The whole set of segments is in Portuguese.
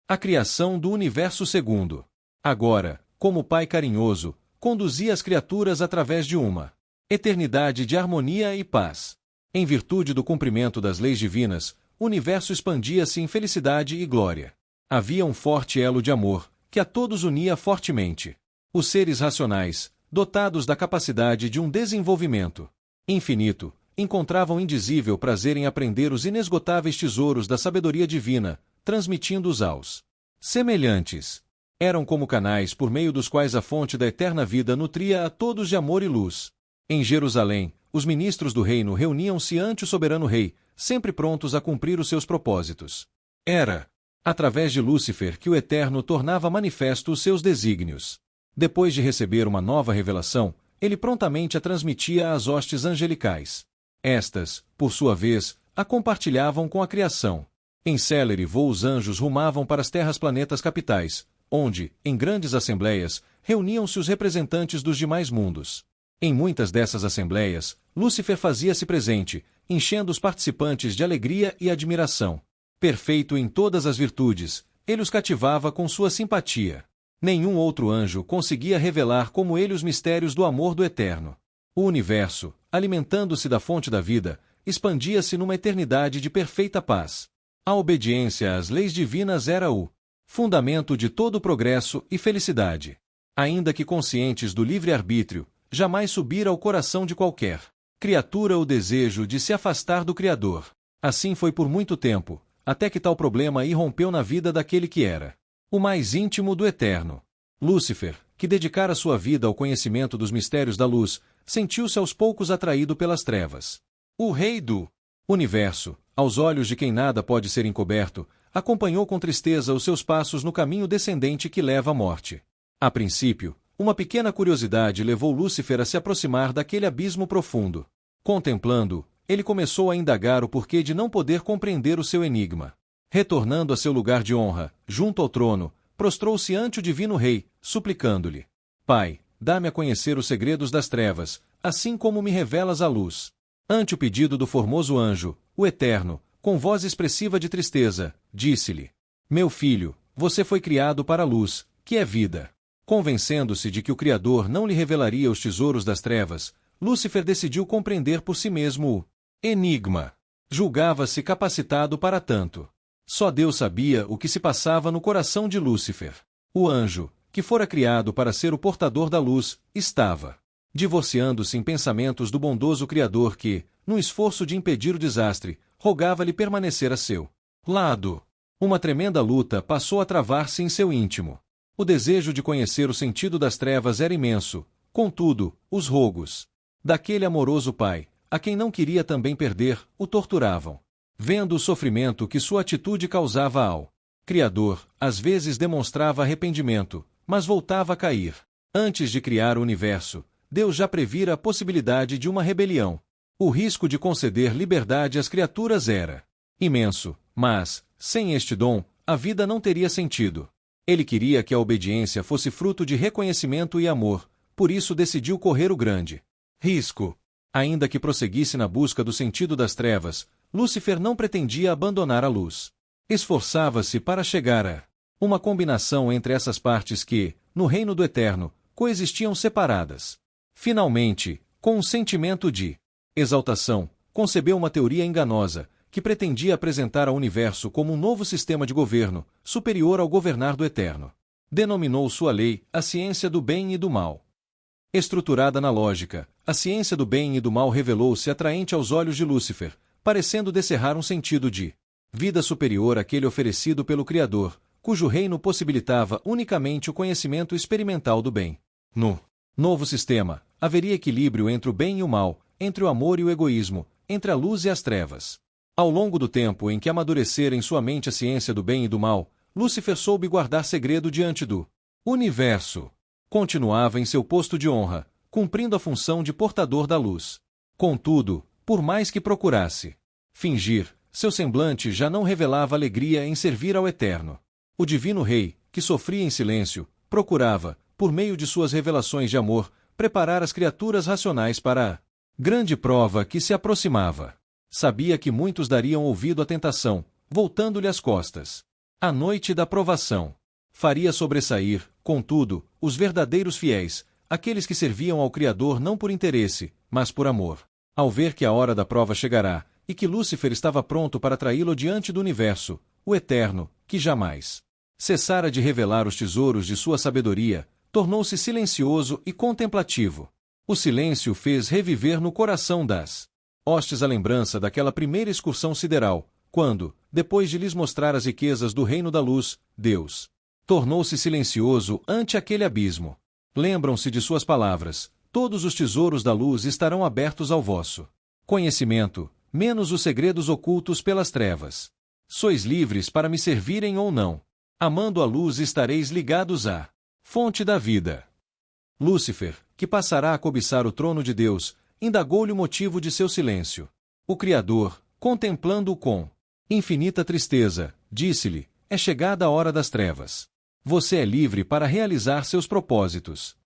A criação do universo segundo. Agora, como Pai carinhoso, conduzia as criaturas através de uma eternidade de harmonia e paz. Em virtude do cumprimento das leis divinas, o universo expandia-se em felicidade e glória. Havia um forte elo de amor, que a todos unia fortemente. Os seres racionais, dotados da capacidade de um desenvolvimento infinito, encontravam indizível prazer em aprender os inesgotáveis tesouros da sabedoria divina, transmitindo-os aos semelhantes. Eram como canais por meio dos quais a fonte da eterna vida nutria a todos de amor e luz. Em Jerusalém, os ministros do reino reuniam-se ante o soberano rei, sempre prontos a cumprir os seus propósitos. Era através de Lúcifer que o Eterno tornava manifesto os seus desígnios. Depois de receber uma nova revelação, ele prontamente a transmitia às hostes angelicais. Estas, por sua vez, a compartilhavam com a criação. Em célere voo os anjos rumavam para as terras-planetas capitais, onde, em grandes assembleias, reuniam-se os representantes dos demais mundos. Em muitas dessas assembleias, Lúcifer fazia-se presente, enchendo os participantes de alegria e admiração. Perfeito em todas as virtudes, ele os cativava com sua simpatia. Nenhum outro anjo conseguia revelar como ele os mistérios do amor do Eterno. O universo, alimentando-se da fonte da vida, expandia-se numa eternidade de perfeita paz. A obediência às leis divinas era o fundamento de todo progresso e felicidade. Ainda que conscientes do livre-arbítrio, jamais subira ao coração de qualquer criatura o desejo de se afastar do Criador. Assim foi por muito tempo, até que tal problema irrompeu na vida daquele que era o mais íntimo do Eterno. Lúcifer, que dedicara sua vida ao conhecimento dos mistérios da luz, sentiu-se aos poucos atraído pelas trevas. O rei do universo, aos olhos de quem nada pode ser encoberto, acompanhou com tristeza os seus passos no caminho descendente que leva à morte. A princípio, uma pequena curiosidade levou Lúcifer a se aproximar daquele abismo profundo. Contemplando-o, ele começou a indagar o porquê de não poder compreender o seu enigma. Retornando a seu lugar de honra, junto ao trono, prostrou-se ante o divino rei, suplicando-lhe: Pai, dá-me a conhecer os segredos das trevas, assim como me revelas a luz. Ante o pedido do formoso anjo, o Eterno, com voz expressiva de tristeza, disse-lhe: Meu filho, você foi criado para a luz, que é vida. Convencendo-se de que o Criador não lhe revelaria os tesouros das trevas, Lúcifer decidiu compreender por si mesmo o enigma. Julgava-se capacitado para tanto. Só Deus sabia o que se passava no coração de Lúcifer. O anjo, que fora criado para ser o portador da luz, estava divorciando-se em pensamentos do bondoso Criador que, no esforço de impedir o desastre, rogava-lhe permanecer a seu lado. Uma tremenda luta passou a travar-se em seu íntimo. O desejo de conhecer o sentido das trevas era imenso, contudo, os rogos daquele amoroso pai, a quem não queria também perder, o torturavam. Vendo o sofrimento que sua atitude causava ao Criador, às vezes demonstrava arrependimento, mas voltava a cair. Antes de criar o universo, Deus já previra a possibilidade de uma rebelião. O risco de conceder liberdade às criaturas era imenso, mas, sem este dom, a vida não teria sentido. Ele queria que a obediência fosse fruto de reconhecimento e amor, por isso decidiu correr o grande risco. Ainda que prosseguisse na busca do sentido das trevas, Lúcifer não pretendia abandonar a luz. Esforçava-se para chegar a uma combinação entre essas partes que, no reino do Eterno, coexistiam separadas. Finalmente, com um sentimento de exaltação, concebeu uma teoria enganosa, que pretendia apresentar ao universo como um novo sistema de governo, superior ao governar do Eterno. Denominou sua lei a ciência do bem e do mal. Estruturada na lógica, a ciência do bem e do mal revelou-se atraente aos olhos de Lúcifer, parecendo descerrar um sentido de vida superior àquele oferecido pelo Criador, cujo reino possibilitava unicamente o conhecimento experimental do bem. No novo sistema, haveria equilíbrio entre o bem e o mal, entre o amor e o egoísmo, entre a luz e as trevas. Ao longo do tempo em que amadurecera em sua mente a ciência do bem e do mal, Lúcifer soube guardar segredo diante do universo. Continuava em seu posto de honra, cumprindo a função de portador da luz. Contudo, por mais que procurasse fingir, seu semblante já não revelava alegria em servir ao Eterno. O divino rei, que sofria em silêncio, procurava, por meio de suas revelações de amor, preparar as criaturas racionais para a grande prova que se aproximava. Sabia que muitos dariam ouvido à tentação, voltando-lhe as costas. A noite da provação faria sobressair, contudo, os verdadeiros fiéis, aqueles que serviam ao Criador não por interesse, mas por amor. Ao ver que a hora da prova chegará, e que Lúcifer estava pronto para traí-lo diante do universo, o Eterno, que jamais cessara de revelar os tesouros de sua sabedoria, tornou-se silencioso e contemplativo. O silêncio fez reviver no coração das hostes a lembrança daquela primeira excursão sideral, quando, depois de lhes mostrar as riquezas do reino da luz, Deus tornou-se silencioso ante aquele abismo. Lembram-se de suas palavras: todos os tesouros da luz estarão abertos ao vosso conhecimento, menos os segredos ocultos pelas trevas. Sois livres para me servirem ou não. Amando a luz estareis ligados à fonte da vida. Lúcifer, que passará a cobiçar o trono de Deus, indagou-lhe o motivo de seu silêncio. O Criador, contemplando-o com infinita tristeza, disse-lhe: é chegada a hora das trevas. Você é livre para realizar seus propósitos.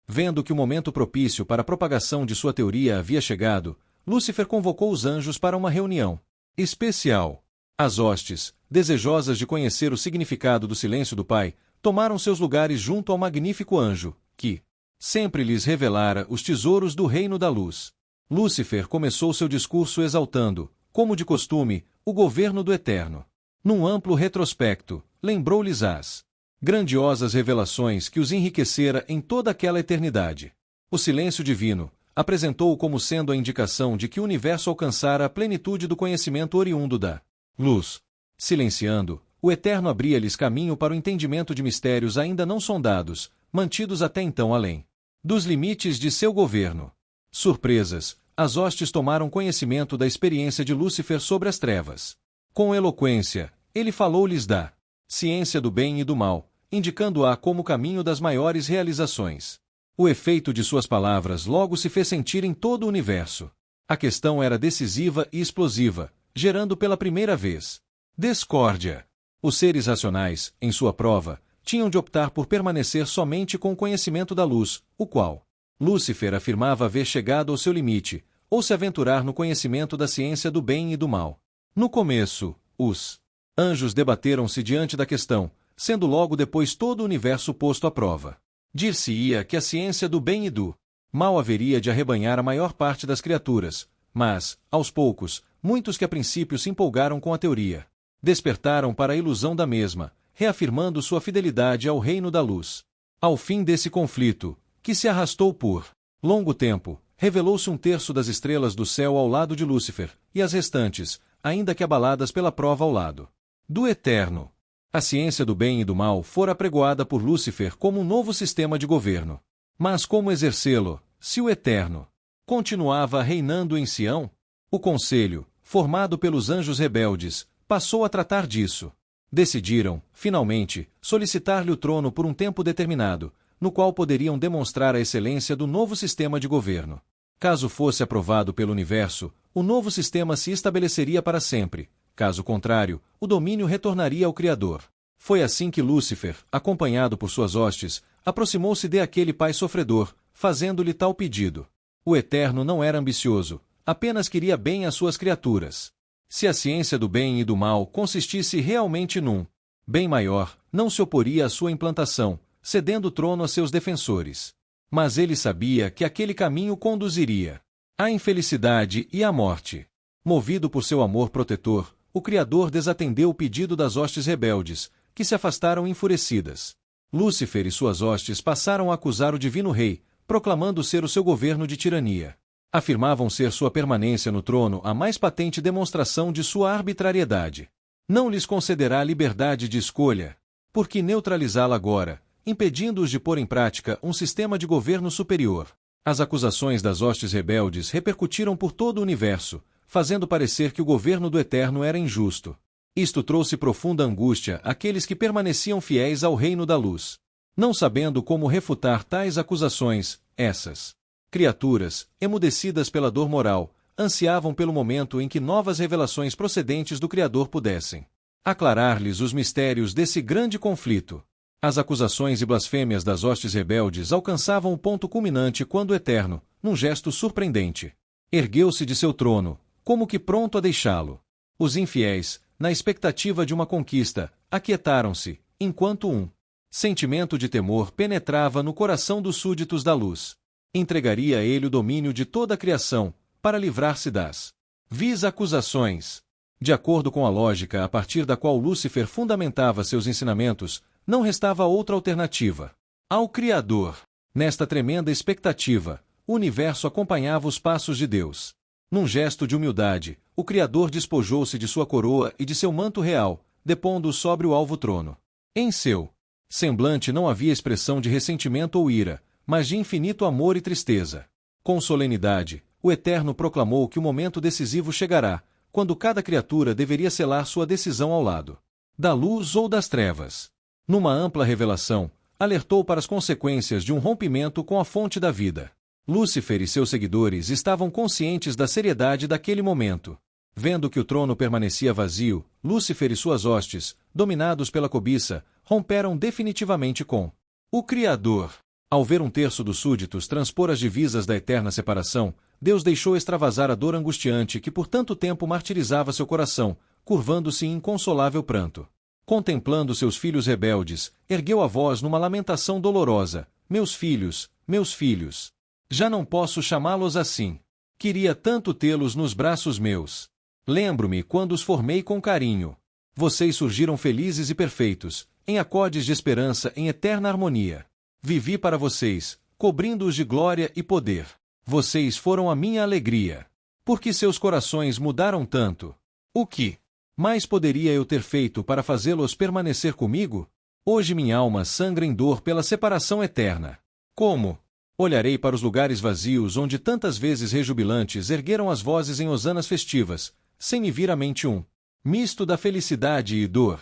Vendo que o momento propício para a propagação de sua teoria havia chegado, Lúcifer convocou os anjos para uma reunião especial. As hostes, desejosas de conhecer o significado do silêncio do Pai, tomaram seus lugares junto ao magnífico anjo, que sempre lhes revelara os tesouros do reino da luz. Lúcifer começou seu discurso exaltando, como de costume, o governo do Eterno. Num amplo retrospecto, lembrou-lhes as grandiosas revelações que os enriquecera em toda aquela eternidade. O silêncio divino apresentou-o como sendo a indicação de que o universo alcançara a plenitude do conhecimento oriundo da luz. Silenciando, o Eterno abria-lhes caminho para o entendimento de mistérios ainda não sondados, mantidos até então além dos limites de seu governo. Surpresas, as hostes tomaram conhecimento da experiência de Lúcifer sobre as trevas. Com eloquência, ele falou-lhes da ciência do bem e do mal, indicando-a como caminho das maiores realizações. O efeito de suas palavras logo se fez sentir em todo o universo. A questão era decisiva e explosiva, gerando pela primeira vez discórdia. Os seres racionais, em sua prova, tinham de optar por permanecer somente com o conhecimento da luz, o qual Lúcifer afirmava haver chegado ao seu limite, ou se aventurar no conhecimento da ciência do bem e do mal. No começo, os anjos debateram-se diante da questão, sendo logo depois todo o universo posto à prova. Dir-se-ia que a ciência do bem e do mal haveria de arrebanhar a maior parte das criaturas, mas, aos poucos, muitos que a princípio se empolgaram com a teoria despertaram para a ilusão da mesma, reafirmando sua fidelidade ao reino da luz. Ao fim desse conflito, que se arrastou por longo tempo, revelou-se um terço das estrelas do céu ao lado de Lúcifer, e as restantes, ainda que abaladas pela prova ao lado do Eterno. A ciência do bem e do mal fora apregoada por Lúcifer como um novo sistema de governo. Mas como exercê-lo, se o Eterno continuava reinando em Sião? O conselho, formado pelos anjos rebeldes, passou a tratar disso. Decidiram, finalmente, solicitar-lhe o trono por um tempo determinado, no qual poderiam demonstrar a excelência do novo sistema de governo. Caso fosse aprovado pelo universo, o novo sistema se estabeleceria para sempre. Caso contrário, o domínio retornaria ao Criador. Foi assim que Lúcifer, acompanhado por suas hostes, aproximou-se de aquele pai sofredor, fazendo-lhe tal pedido. O Eterno não era ambicioso, apenas queria bem às suas criaturas. Se a ciência do bem e do mal consistisse realmente num bem maior, não se oporia à sua implantação, cedendo o trono a seus defensores. Mas ele sabia que aquele caminho conduziria à infelicidade e à morte. Movido por seu amor protetor, o Criador desatendeu o pedido das hostes rebeldes, que se afastaram enfurecidas. Lúcifer e suas hostes passaram a acusar o divino rei, proclamando ser o seu governo de tirania. Afirmavam ser sua permanência no trono a mais patente demonstração de sua arbitrariedade. Não lhes concederá liberdade de escolha, por que neutralizá-la agora, impedindo-os de pôr em prática um sistema de governo superior. As acusações das hostes rebeldes repercutiram por todo o universo, fazendo parecer que o governo do Eterno era injusto. Isto trouxe profunda angústia àqueles que permaneciam fiéis ao reino da luz. Não sabendo como refutar tais acusações, essas criaturas, emudecidas pela dor moral, ansiavam pelo momento em que novas revelações procedentes do Criador pudessem aclarar-lhes os mistérios desse grande conflito. As acusações e blasfêmias das hostes rebeldes alcançavam o ponto culminante quando o Eterno, num gesto surpreendente, ergueu-se de seu trono, como que pronto a deixá-lo. Os infiéis, na expectativa de uma conquista, aquietaram-se, enquanto um sentimento de temor penetrava no coração dos súditos da luz. Entregaria a ele o domínio de toda a criação, para livrar-se das vis acusações. De acordo com a lógica a partir da qual Lúcifer fundamentava seus ensinamentos, não restava outra alternativa ao Criador. Nesta tremenda expectativa, o universo acompanhava os passos de Deus. Num gesto de humildade, o Criador despojou-se de sua coroa e de seu manto real, depondo-o sobre o alvo trono. Em seu semblante não havia expressão de ressentimento ou ira, mas de infinito amor e tristeza. Com solenidade, o Eterno proclamou que o momento decisivo chegará, quando cada criatura deveria selar sua decisão ao lado da luz ou das trevas. Numa ampla revelação, alertou para as consequências de um rompimento com a fonte da vida. Lúcifer e seus seguidores estavam conscientes da seriedade daquele momento. Vendo que o trono permanecia vazio, Lúcifer e suas hostes, dominados pela cobiça, romperam definitivamente com o Criador. Ao ver um terço dos súditos transpor as divisas da eterna separação, Deus deixou extravasar a dor angustiante que por tanto tempo martirizava seu coração, curvando-se em inconsolável pranto. Contemplando seus filhos rebeldes, ergueu a voz numa lamentação dolorosa: meus filhos, já não posso chamá-los assim. Queria tanto tê-los nos braços meus. Lembro-me quando os formei com carinho. Vocês surgiram felizes e perfeitos, em acordes de esperança em eterna harmonia. Vivi para vocês, cobrindo-os de glória e poder. Vocês foram a minha alegria. Por que seus corações mudaram tanto? O que mais poderia eu ter feito para fazê-los permanecer comigo? Hoje minha alma sangra em dor pela separação eterna. Como olharei para os lugares vazios onde tantas vezes rejubilantes ergueram as vozes em hosanas festivas, sem me vir à mente um misto da felicidade e dor.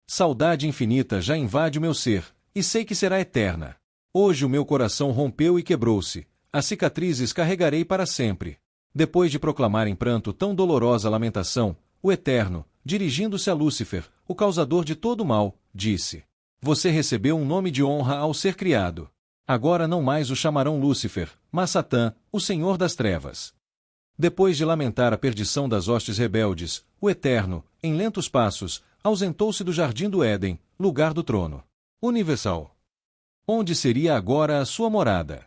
Saudade infinita já invade o meu ser, e sei que será eterna. Hoje o meu coração rompeu e quebrou-se, as cicatrizes carregarei para sempre. Depois de proclamar em pranto tão dolorosa lamentação, o Eterno, dirigindo-se a Lúcifer, o causador de todo o mal, disse: Você recebeu um nome de honra ao ser criado. Agora não mais o chamarão Lúcifer, mas Satã, o Senhor das Trevas. Depois de lamentar a perdição das hostes rebeldes, o Eterno, em lentos passos, ausentou-se do jardim do Éden, lugar do trono universal. Onde seria agora a sua morada?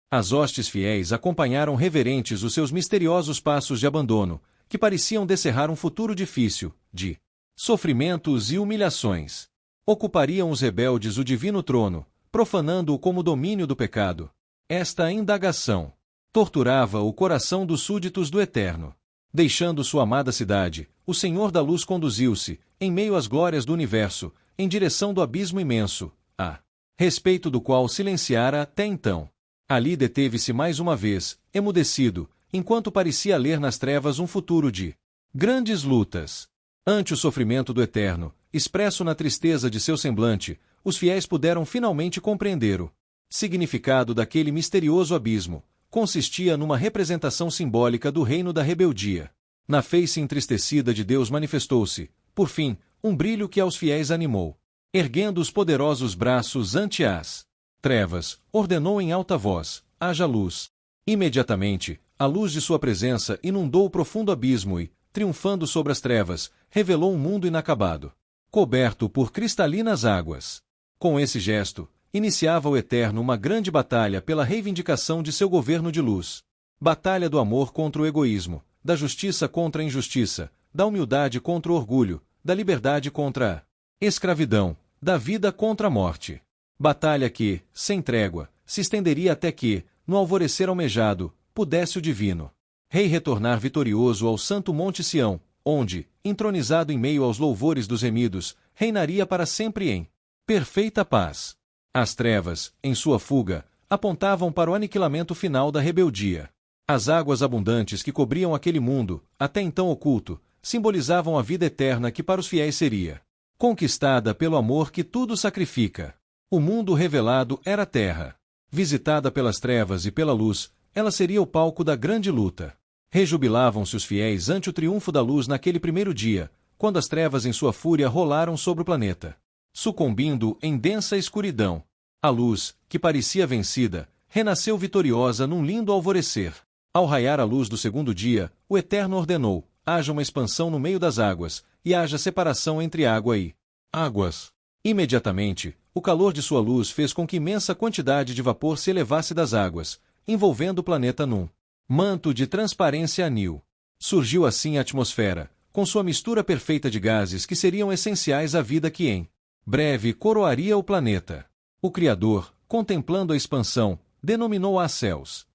As hostes fiéis acompanharam reverentes os seus misteriosos passos de abandono, que pareciam descerrar um futuro difícil, de sofrimentos e humilhações. Ocupariam os rebeldes o divino trono, profanando-o como domínio do pecado. Esta indagação torturava o coração dos súditos do Eterno. Deixando sua amada cidade, o Senhor da Luz conduziu-se, em meio às glórias do universo, em direção do abismo imenso, a respeito do qual silenciara até então. Ali deteve-se mais uma vez, emudecido, enquanto parecia ler nas trevas um futuro de grandes lutas. Ante o sofrimento do Eterno, expresso na tristeza de seu semblante, os fiéis puderam finalmente compreender o significado daquele misterioso abismo. Consistia numa representação simbólica do reino da rebeldia. Na face entristecida de Deus manifestou-se, por fim, um brilho que aos fiéis animou. Erguendo os poderosos braços ante as trevas, ordenou em alta voz: haja luz. Imediatamente, a luz de sua presença inundou o profundo abismo e, triunfando sobre as trevas, revelou um mundo inacabado, coberto por cristalinas águas. Com esse gesto, iniciava o Eterno uma grande batalha pela reivindicação de seu governo de luz. Batalha do amor contra o egoísmo, da justiça contra a injustiça, da humildade contra o orgulho, da liberdade contra a escravidão, da vida contra a morte. Batalha que, sem trégua, se estenderia até que, no alvorecer almejado, pudesse o divino Rei retornar vitorioso ao santo Monte Sião, onde, entronizado em meio aos louvores dos remidos, reinaria para sempre em perfeita paz. As trevas, em sua fuga, apontavam para o aniquilamento final da rebeldia. As águas abundantes que cobriam aquele mundo, até então oculto, simbolizavam a vida eterna que para os fiéis seria conquistada pelo amor que tudo sacrifica. O mundo revelado era a terra. Visitada pelas trevas e pela luz, ela seria o palco da grande luta. Rejubilavam-se os fiéis ante o triunfo da luz naquele primeiro dia, quando as trevas em sua fúria rolaram sobre o planeta, sucumbindo em densa escuridão. A luz, que parecia vencida, renasceu vitoriosa num lindo alvorecer. Ao raiar a luz do segundo dia, o Eterno ordenou: haja uma expansão no meio das águas, e haja separação entre água e Águas. Imediatamente, o calor de sua luz fez com que imensa quantidade de vapor se elevasse das águas, envolvendo o planeta num manto de transparência anil. Surgiu assim a atmosfera, com sua mistura perfeita de gases que seriam essenciais à vida que em breve coroaria o planeta. O Criador, contemplando a expansão, denominou-a céus.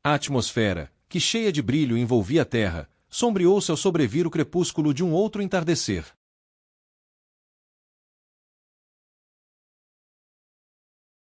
A atmosfera, que cheia de brilho envolvia a Terra, sombreou-se ao sobrevir o crepúsculo de um outro entardecer.